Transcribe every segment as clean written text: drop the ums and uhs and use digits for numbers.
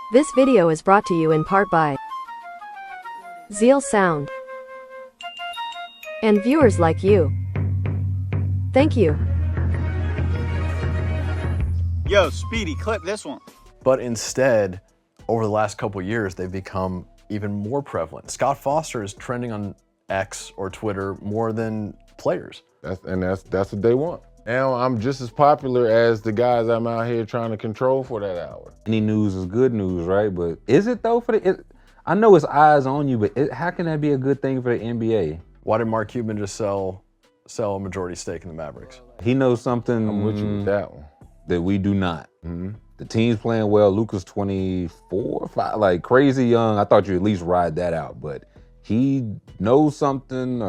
This video is brought to you in part by Zeal Sound and viewers like you. Thank you. Yo, Speedy, clip this one. But instead, over the last couple of years, they've become even more prevalent. Scott Foster is trending on X or Twitter more than players. That's what they want. Now I'm just as popular as the guys I'm out here trying to control for that hour. Any news is good news, right? But is it though? I know it's eyes on you, but how can that be a good thing for the NBA? Why did Mark Cuban just sell a majority stake in the Mavericks? He knows something I'm with you with that one. that we do not. The team's playing well. Luka's 24, 5, like crazy young. I thought you'd at least ride that out, but he knows something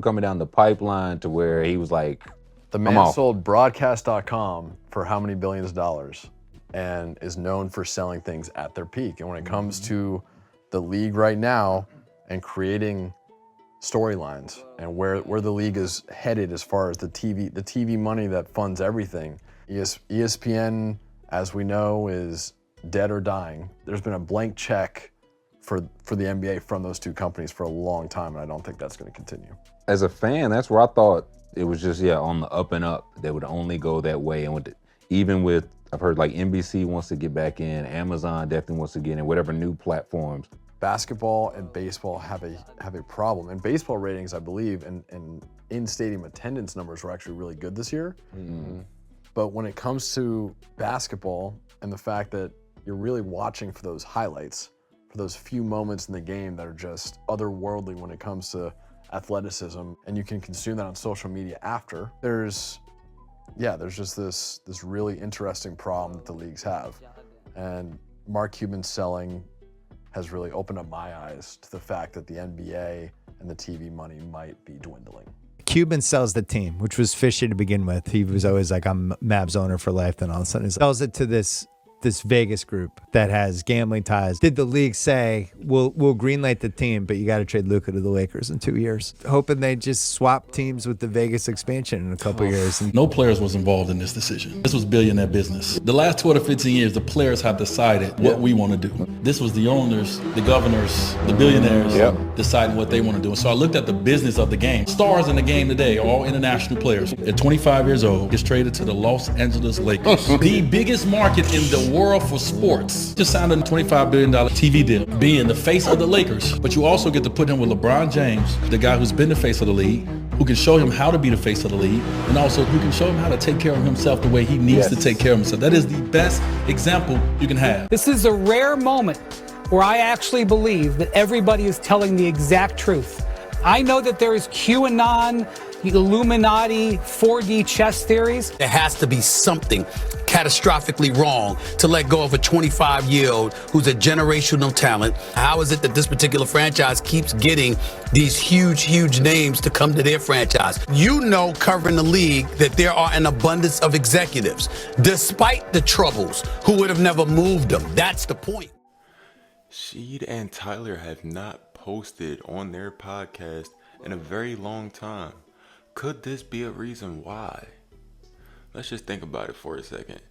coming down the pipeline to where he was like, The man sold broadcast.com for how many billions of dollars and is known for selling things at their peak. And when it comes to the league right now and creating storylines and where the league is headed as far as the TV money that funds everything, ESPN, as we know, is dead or dying. There's been a blank check for the NBA from those two companies for a long time, and I don't think that's going to continue. As a fan, that's where I thought it was just, on the up and up. They would only go that way. And I've heard like NBC wants to get back in, Amazon definitely wants to get in, whatever new platforms. Basketball and baseball have a problem. And baseball ratings, I believe, and in-stadium attendance numbers were actually really good this year. Mm-hmm. But when it comes to basketball and the fact that you're really watching for those highlights, for those few moments in the game that are just otherworldly when it comes to athleticism, and you can consume that on social media after, there's just this really interesting problem that the leagues have. And Mark Cuban selling has really opened up my eyes to the fact that the NBA and the TV money might be dwindling. Cuban sells the team, which was fishy to begin with. He was always like, I'm Mavs owner for life. Then all of a sudden he sells it to this Vegas group that has gambling ties. Did the league say, we'll greenlight the team, but you got to trade Luka to the Lakers in 2 years? Hoping they just swap teams with the Vegas expansion in a couple years. No players was involved in this decision. This was billionaire business. The last 12 to 15 years, the players have decided what we want to do. This was the owners, the governors, the billionaires deciding what they want to do. And so I looked at the business of the game. Stars in the game today are all international players. At 25 years old, gets traded to the Los Angeles Lakers. The biggest market in the world for sports. Just signed a $25 billion TV deal, being the face of the Lakers. But you also get to put him with LeBron James, the guy who's been the face of the league, who can show him how to be the face of the league, and also who can show him how to take care of himself the way he needs to take care of himself. That is the best example you can have. This is a rare moment where I actually believe that everybody is telling the exact truth. I know that there is QAnon, Illuminati, 4D chess theories. There has to be something catastrophically wrong to let go of a 25-year-old who's a generational talent. How is it that this particular franchise keeps getting these huge names to come to their franchise? You know, covering the league, that there are an abundance of executives, despite the troubles, who would have never moved them. That's the point. Sheed and Tyler have not posted on their podcast in a very long time. Could this be a reason why? Let's just think about it for a second.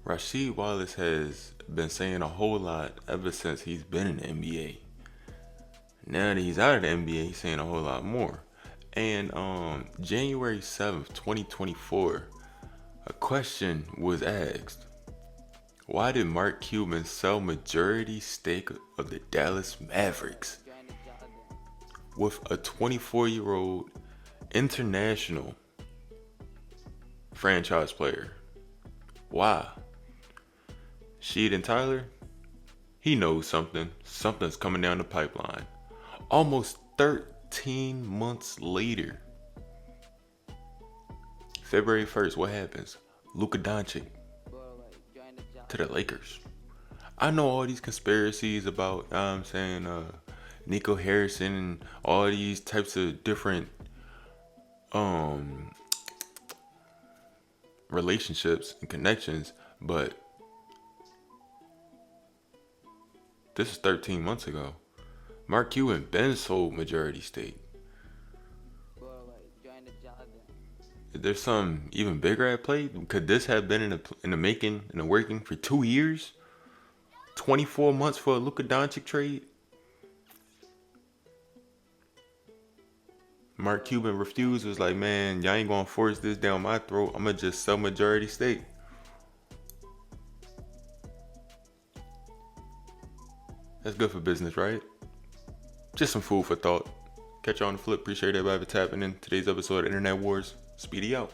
Rasheed Wallace has been saying a whole lot ever since he's been in the NBA. Now that he's out of the NBA, he's saying a whole lot more. And January 7th, 2024, a question was asked. Why did Mark Cuban sell majority stake of the Dallas Mavericks with a 24-year-old international franchise player? Why? Sheed and Tyler, he knows something. Something's coming down the pipeline. Almost 13 months later, February 1st, what happens? Luka Doncic to the Lakers. I know all these conspiracies about, Nico Harrison and all these types of different relationships and connections, but this is 13 months ago. Mark Cuban been sold majority stake. Is there some even bigger at play? Could this have been in the making, in the working for 2 years? 24 months for a Luka Doncic trade? Mark Cuban refused, was like, man, y'all ain't gonna force this down my throat. I'm gonna just sell majority stake. That's good for business, right? Just some food for thought. Catch you on the flip. Appreciate everybody for tapping in. Today's episode of Internet Wars. Speedy out.